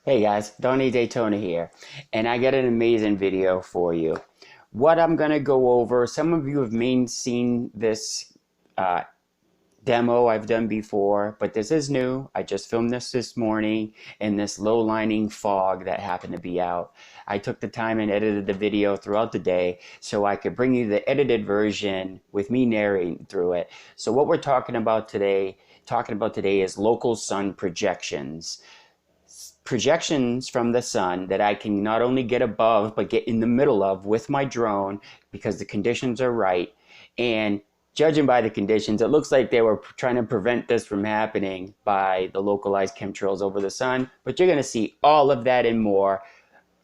Hey guys, Donny of Daytona here, and I got an amazing video for you. What I'm going to go over, some of you have seen this uh, demo I've done before, but this is new. I just filmed this morning in this low-lining fog that happened to be out. I took the time and edited the video throughout the day so I could bring you the edited version with me narrating through it. So what we're talking about today is local sun projections from the sun that I can not only get above but get in the middle of with my drone because the conditions are right. And judging by the conditions, it looks like they were trying to prevent this from happening by the localized chemtrails over the sun. But you're going to see all of that and more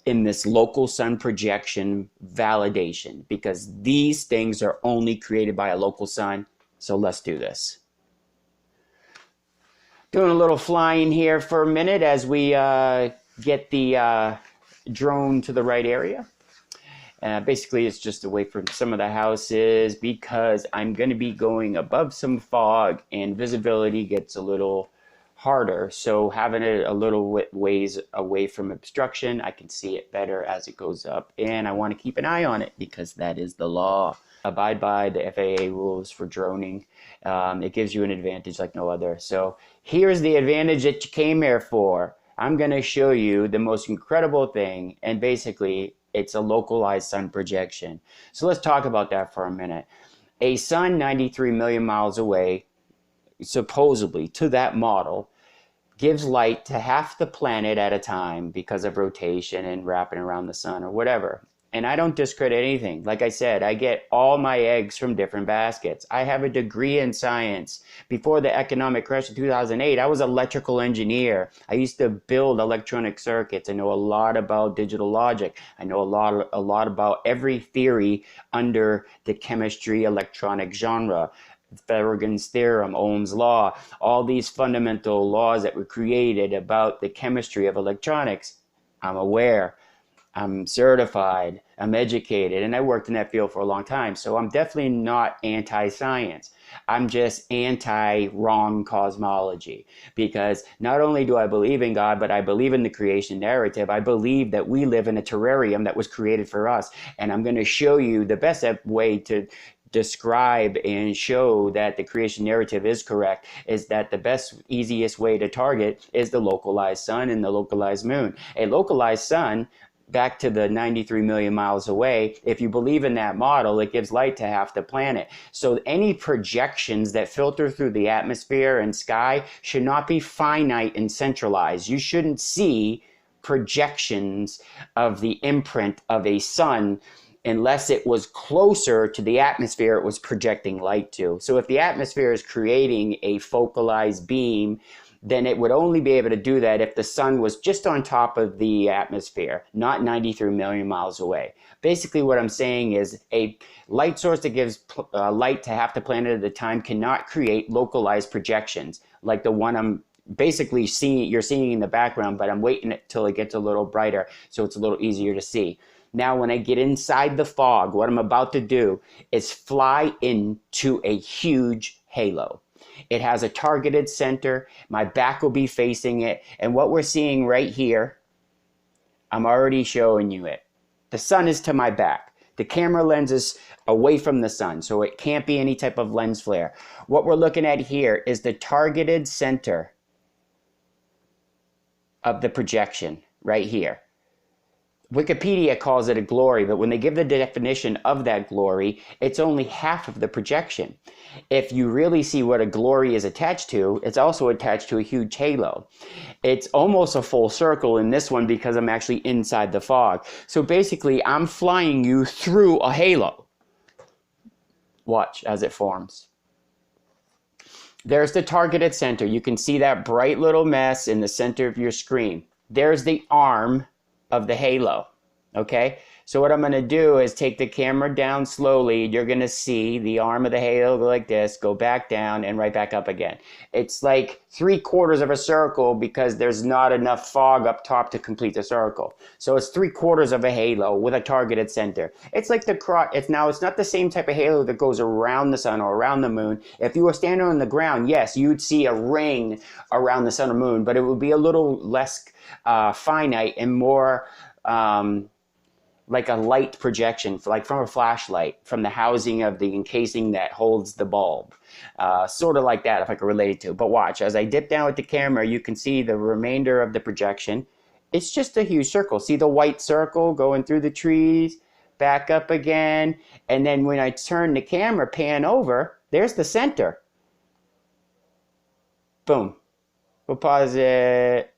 in this local sun projection validation, because these things are only created by a local sun. So let's do this. Doing a little flying here for a minute as we get the drone to the right area. Basically, it's just away from some of the houses because I'm going to be going above some fog and visibility gets a little harder. So having it a little ways away from obstruction, I can see it better as it goes up. And I want to keep an eye on it because that is the law. Abide by the FAA rules for droning. It gives you an advantage like no other. So here's the advantage that you came here for. I'm going to show you the most incredible thing, and basically it's a localized sun projection. So let's talk about that for a minute. A sun 93 million miles away, supposedly to that model, gives light to half the planet at a time because of rotation and wrapping around the sun or whatever. And I don't discredit anything. Like I said, I get all my eggs from different baskets. I have a degree in science. Before the economic crash of 2008, I was an electrical engineer. I used to build electronic circuits. I know a lot about digital logic. I know a lot about every theory under the chemistry electronic genre. Pythagorean's theorem, Ohm's law, all these fundamental laws that were created about the chemistry of electronics. I'm aware. I'm certified, I'm educated, and I worked in that field for a long time. So I'm definitely not anti-science. I'm just anti-wrong cosmology, because not only do I believe in God, but I believe in the creation narrative. I believe that we live in a terrarium that was created for us. And I'm going to show you the best way to describe and show that the creation narrative is correct is that the best, easiest way to target is the localized sun and the localized moon. A localized sun, back to the 93 million miles away, if you believe in that model, it gives light to half the planet. So any projections that filter through the atmosphere and sky should not be finite and centralized. You shouldn't see projections of the imprint of a sun unless it was closer to the atmosphere it was projecting light to. So if the atmosphere is creating a focalized beam, then it would only be able to do that if the sun was just on top of the atmosphere, not 93 million miles away. Basically what I'm saying is a light source that gives light to half the planet at a time cannot create localized projections like the one I'm basically seeing, you're seeing in the background, but I'm waiting until it gets a little brighter so it's a little easier to see. Now, when I get inside the fog, what I'm about to do is fly into a huge halo. It has a targeted center. My back will be facing it. And what we're seeing right here, I'm already showing you it. The sun is to my back. The camera lens is away from the sun, so it can't be any type of lens flare. What we're looking at here is the targeted center of the projection right here. Wikipedia calls it a glory, but when they give the definition of that glory, it's only half of the projection. If you really see what a glory is attached to, it's also attached to a huge halo. It's almost a full circle in this one because I'm actually inside the fog. So basically, I'm flying you through a halo. Watch as it forms. There's the targeted center. You can see that bright little mess in the center of your screen. There's the arm of the halo. Okay, So what I'm going to do is take the camera down slowly. You're going to see the arm of the halo go like this, go back down, and right back up again. It's like 3/4 of a circle because there's not enough fog up top to complete the circle. So it's 3/4 of a halo with a targeted center. It's like it's not the same type of halo that goes around the sun or around the moon. If you were standing on the ground, yes, you'd see a ring around the sun or moon, but it would be a little less finite and more like a light projection, like from a flashlight, from the housing of the encasing that holds the bulb. Sort of like that, if I could relate it to. But watch, as I dip down with the camera, you can see the remainder of the projection. It's just a huge circle. See the white circle going through the trees, back up again, and then when I turn the camera, pan over, there's the center. Boom. We'll pause it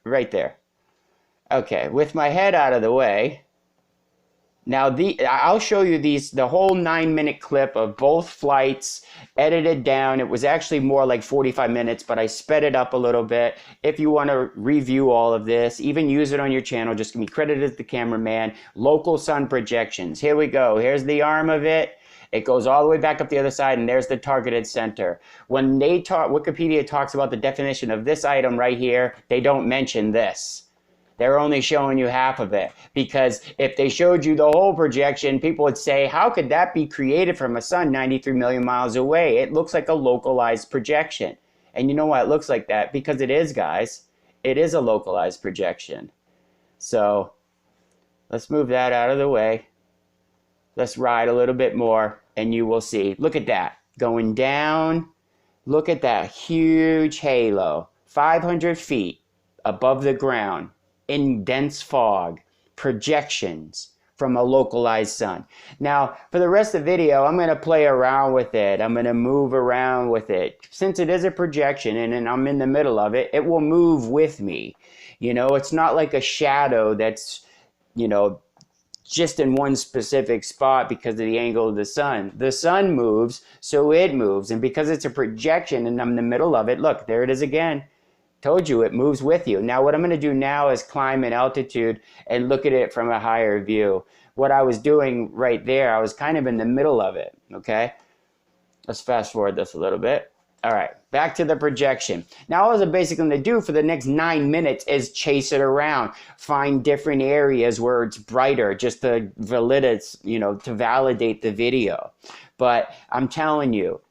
right there. Okay, with my head out of the way, now I'll show you the whole 9-minute clip of both flights edited down. It was actually more like 45 minutes, but I sped it up a little bit. If you want to review all of this, even use it on your channel, just give me credit as the cameraman. Local sun projections. Here we go. Here's the arm of it. It goes all the way back up the other side, and there's the targeted center. When Wikipedia talks about the definition of this item right here, they don't mention this. They're only showing you half of it, because if they showed you the whole projection, people would say, how could that be created from a sun 93 million miles away? It looks like a localized projection. And you know why it looks like that? Because it is, guys. It is a localized projection. So let's move that out of the way. Let's ride a little bit more, and you will see. Look at that. Going down. Look at that huge halo. 500 feet above the ground. In dense fog, projections from a localized sun. Now, for the rest of the video, I'm going to play around with it. I'm going to move around with it. Since it is a projection and I'm in the middle of it, it will move with me. You know, it's not like a shadow that's, you know, just in one specific spot because of the angle of the sun. The sun moves, so it moves. And because it's a projection and I'm in the middle of it, look, there it is again. Told you, it moves with you. Now what I'm going to do now is climb in altitude and look at it from a higher view. What I was doing right there, I was kind of in the middle of it, okay? Let's fast forward this a little bit. All right, back to the projection. Now all I'm basically going to do for the next 9 minutes is chase it around, find different areas where it's brighter, just to validate, you know, to validate the video. But I'm telling you,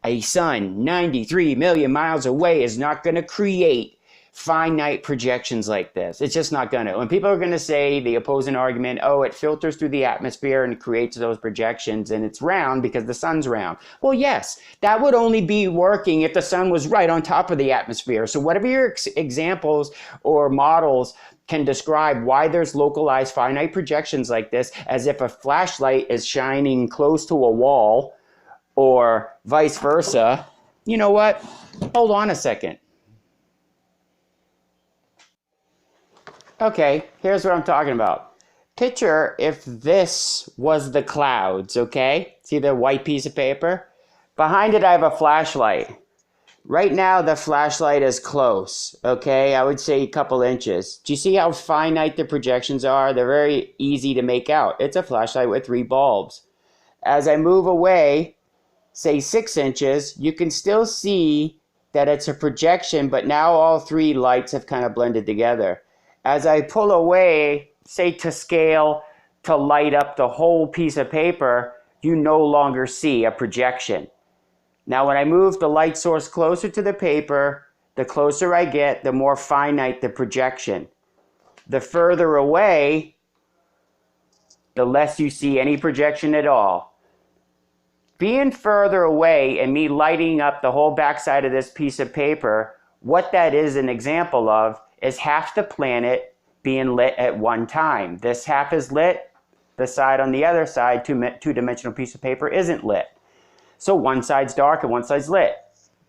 a sun 93 million miles away is not going to create finite projections like this. It's just not going to. When people are going to say the opposing argument, oh, it filters through the atmosphere and creates those projections and it's round because the sun's round. Well, yes, that would only be working if the sun was right on top of the atmosphere. So whatever your examples or models can describe why there's localized finite projections like this, as if a flashlight is shining close to a wall, or vice versa, you know what? Hold on a second. Okay, here's what I'm talking about. Picture if this was the clouds, okay? See the white piece of paper? Behind it, I have a flashlight. Right now, the flashlight is close, okay? I would say a couple inches. Do you see how finite the projections are? They're very easy to make out. It's a flashlight with 3 bulbs. As I move away, say 6 inches, you can still see that it's a projection, but now all 3 lights have kind of blended together. As I pull away, say to scale to light up the whole piece of paper, you no longer see a projection. Now when I move the light source closer to the paper, the closer I get, the more finite the projection. The further away, the less you see any projection at all. Being further away and me lighting up the whole backside of this piece of paper, what that is an example of is half the planet being lit at one time. This half is lit, the side on the other side, two-dimensional piece of paper, isn't lit. So one side's dark and one side's lit.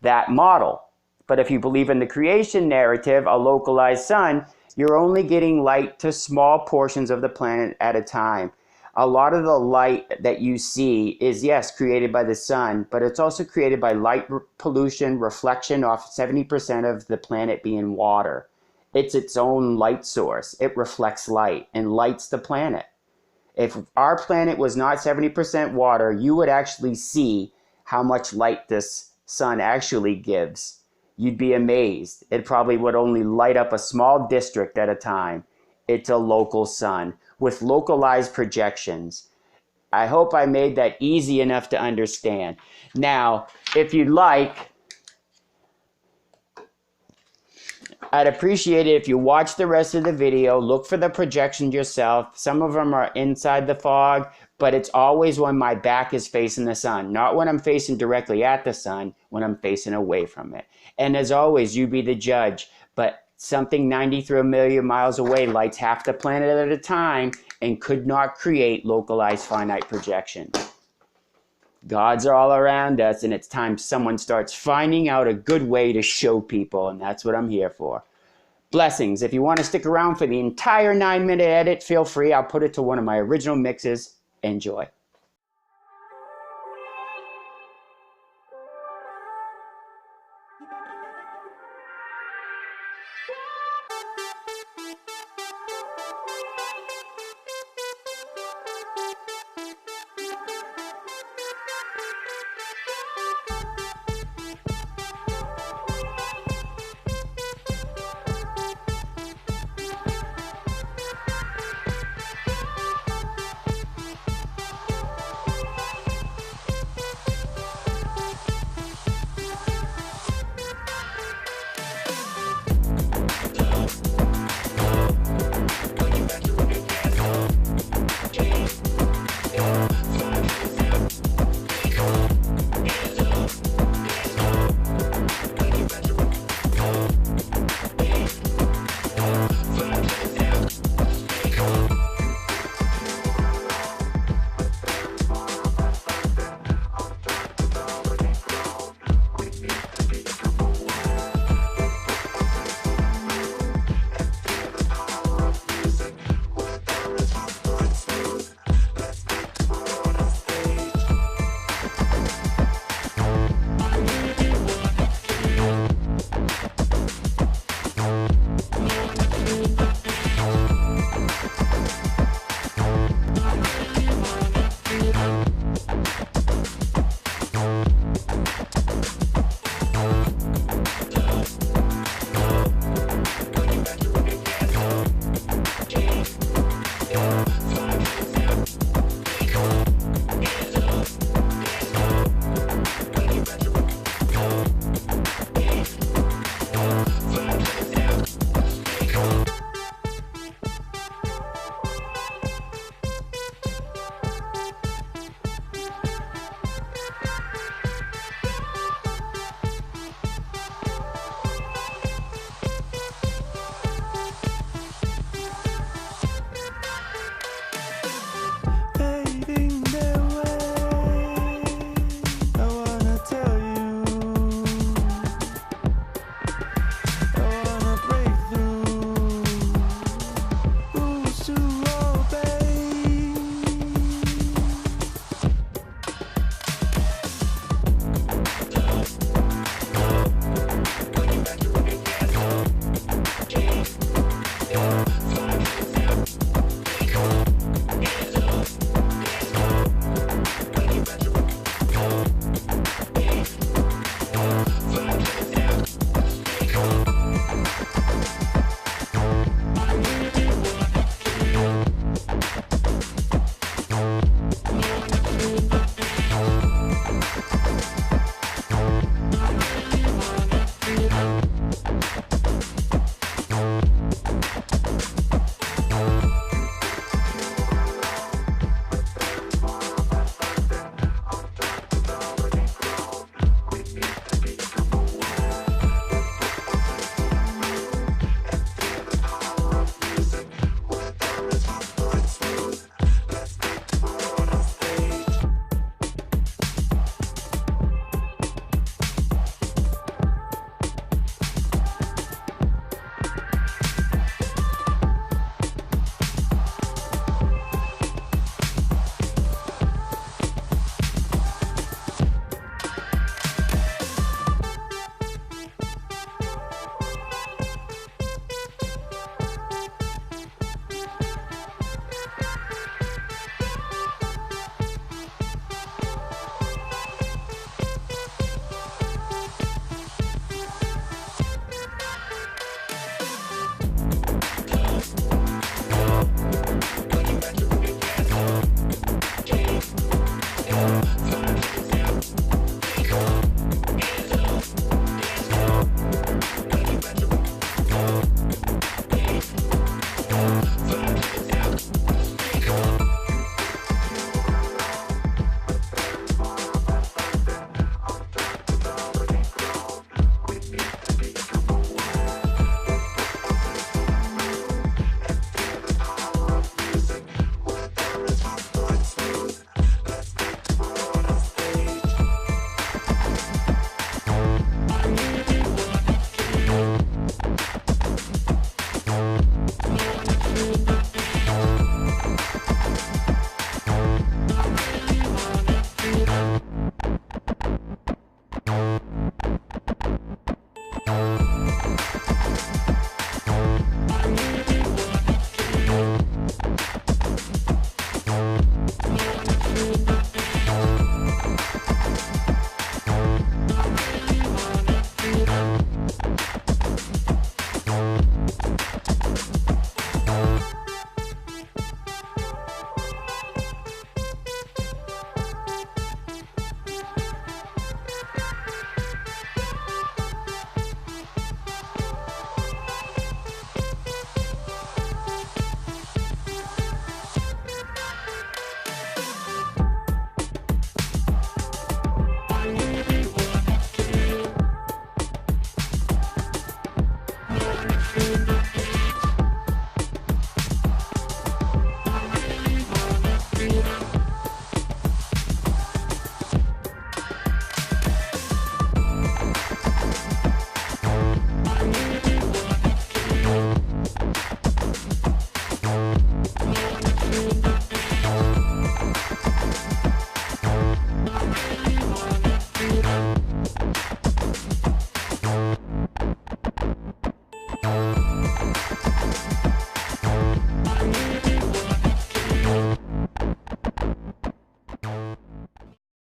That model. But if you believe in the creation narrative, a localized sun, you're only getting light to small portions of the planet at a time. A lot of the light that you see is, yes, created by the sun, but it's also created by light pollution, reflection off 70% of the planet being water. It's its own light source. It reflects light and lights the planet. If our planet was not 70% water, you would actually see how much light this sun actually gives. You'd be amazed. It probably would only light up a small district at a time. It's a local sun with localized projections. I hope I made that easy enough to understand. Now, if you'd like, I'd appreciate it if you watch the rest of the video, look for the projections yourself. Some of them are inside the fog, but it's always when my back is facing the sun, not when I'm facing directly at the sun, when I'm facing away from it. And as always, you be the judge, but something 93 million miles away lights half the planet at a time and could not create localized finite projections. Gods are all around us, and it's time someone starts finding out a good way to show people, and that's what I'm here for. Blessings. If you want to stick around for the entire 9-minute edit, feel free. I'll put it to one of my original mixes. Enjoy.